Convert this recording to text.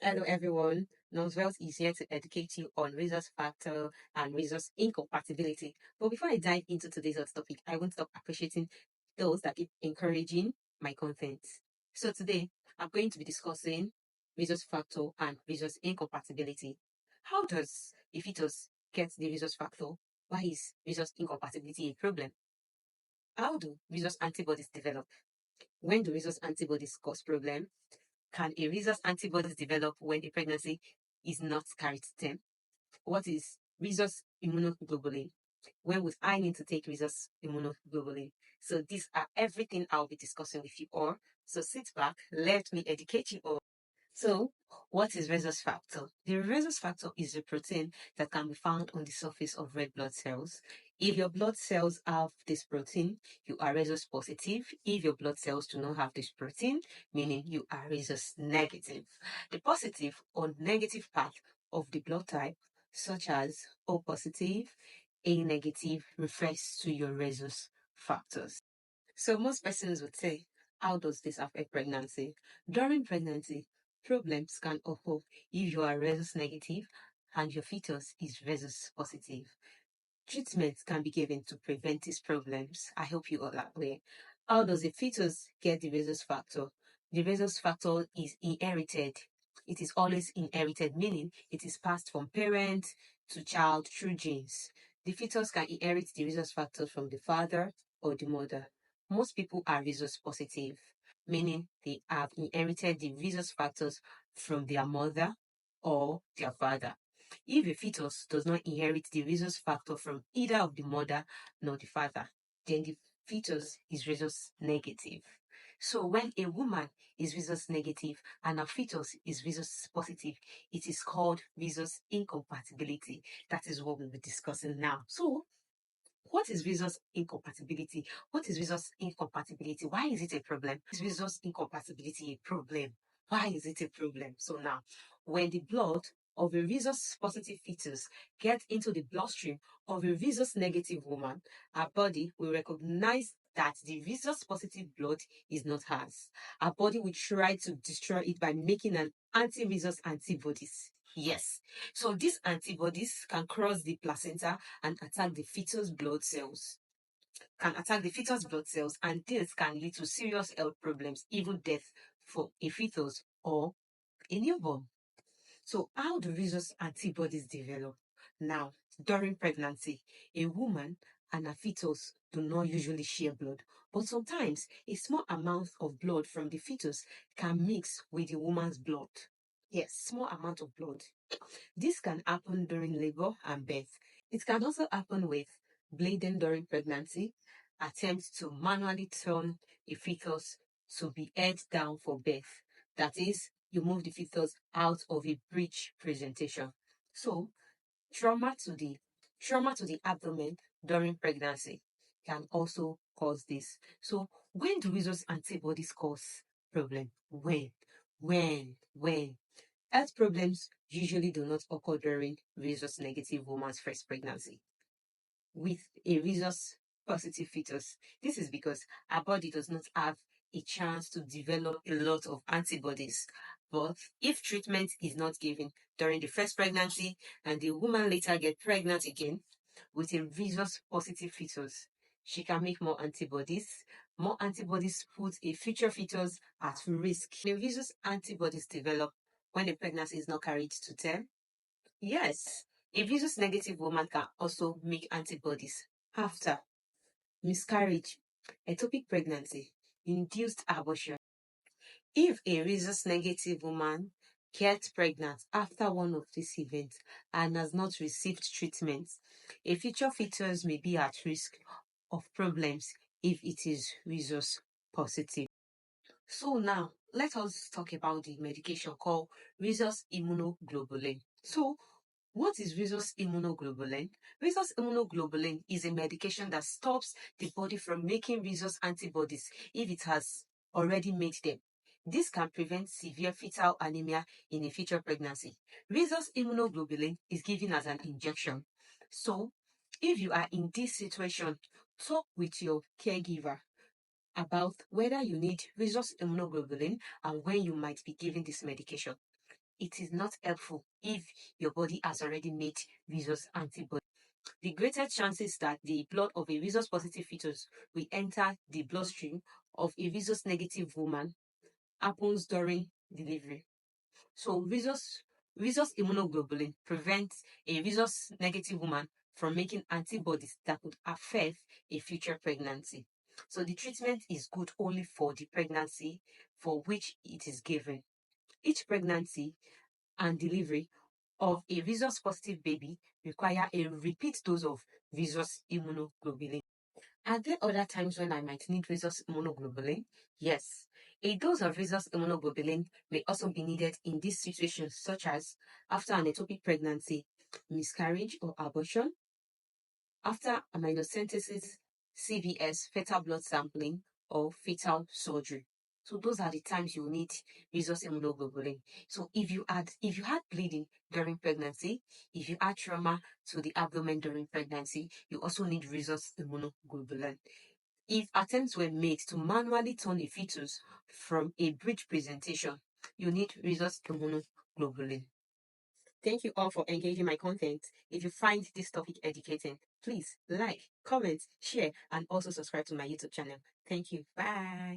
Hello everyone, Nosvelt is here to educate you on Rhesus Factor and Rhesus Incompatibility. But before I dive into today's hot topic, I want to stop appreciating those that keep encouraging my content. So today, I'm going to be discussing Rhesus Factor and Rhesus Incompatibility. How does a fetus get the Rhesus Factor? Why is Rhesus Incompatibility a problem? How do Rhesus antibodies develop? When do Rhesus antibodies cause problem? Can a rhesus antibodies develop when a pregnancy is not carried to term? What is rhesus immunoglobulin? When would I need to take rhesus immunoglobulin? So these are everything I'll be discussing with you all. So sit back, let me educate you all. So, what is rhesus factor? The rhesus factor is a protein that can be found on the surface of red blood cells. If your blood cells have this protein, you are rhesus positive. If your blood cells do not have this protein, meaning you are rhesus negative. The positive or negative part of the blood type, such as O positive, A negative, refers to your rhesus factors. So most persons would say, how does this affect pregnancy? During pregnancy, problems can occur if you are rhesus negative and your fetus is rhesus positive. Treatments can be given to prevent these problems. I hope you all are aware. How does a fetus get the rhesus factor? The rhesus factor is inherited. It is always inherited, meaning it is passed from parent to child through genes. The fetus can inherit the rhesus factor from the father or the mother. Most people are rhesus positive, meaning they have inherited the rhesus factors from their mother or their father. If a fetus does not inherit the rhesus factor from either of the mother nor the father, then the fetus is rhesus negative. So when a woman is rhesus negative and a fetus is rhesus positive, it is called rhesus incompatibility. That is what we'll be discussing now. So what is rhesus incompatibility? What is rhesus incompatibility? Why is it a problem? Is rhesus incompatibility a problem? Why is it a problem? So now, when the blood of a rhesus positive fetus gets into the bloodstream of a rhesus negative woman, our body will recognize that the rhesus positive blood is not hers. Our body will try to destroy it by making an anti-rhesus antibodies. Yes. So these antibodies can cross the placenta and attack the fetus blood cells. And this can lead to serious health problems, even death for a fetus or a newborn. So how do rhesus antibodies develop? Now, during pregnancy, a woman and a fetus do not usually share blood, but sometimes a small amount of blood from the fetus can mix with the woman's blood. Yes, small amount of blood. This can happen during labor and birth. It can also happen with bleeding during pregnancy, attempts to manually turn a fetus to be head down for birth. That is, you move the fetus out of a breech presentation. So, trauma to the trauma to the abdomen during pregnancy can also cause this. So, when do rhesus antibodies cause problem? When? Health problems usually do not occur during rhesus negative woman's first pregnancy. With a rhesus positive fetus, this is because our body does not have a chance to develop a lot of antibodies. But if treatment is not given during the first pregnancy and the woman later get pregnant again with a rhesus positive fetus, she can make more antibodies. More antibodies put a future fetus at risk. The rhesus antibodies develop when the pregnancy is not carried to term. Yes, a rhesus negative woman can also make antibodies after miscarriage, ectopic pregnancy, induced abortion. If a rhesus negative woman gets pregnant after one of these events and has not received treatment, a future fetus may be at risk of problems if it is rhesus positive. So now, let us talk about the medication called Rhesus immunoglobulin. So, what is Rhesus immunoglobulin? Rhesus immunoglobulin is a medication that stops the body from making rhesus antibodies if it has already made them. This can prevent severe fetal anemia in a future pregnancy. Rhesus immunoglobulin is given as an injection. So, if you are in this situation, talk with your caregiver about whether you need rhesus immunoglobulin and when you might be given this medication. it is not helpful if your body has already made rhesus antibodies. The greatest chances that the blood of a rhesus positive fetus will enter the bloodstream of a rhesus negative woman happens during delivery. So rhesus immunoglobulin prevents a rhesus negative woman from making antibodies that could affect a future pregnancy. So the treatment is good only for the pregnancy for which it is given. Each pregnancy and delivery of a rhesus positive baby require a repeat dose of rhesus immunoglobulin. Are there other times when I might need rhesus immunoglobulin? Yes. A dose of rhesus immunoglobulin may also be needed in these situations, such as after an ectopic pregnancy, miscarriage or abortion, after amniocentesis, CVS, fetal blood sampling, or fetal surgery. So those are the times you need rhesus immunoglobulin. So if you had bleeding during pregnancy, if you had trauma to the abdomen during pregnancy, you also need rhesus immunoglobulin. If attempts were made to manually turn a fetus from a breech presentation, you need rhesus immunoglobulin. Thank you all for engaging my content. If you find this topic educating, please like, comment, share, and also subscribe to my YouTube channel. Thank you. Bye.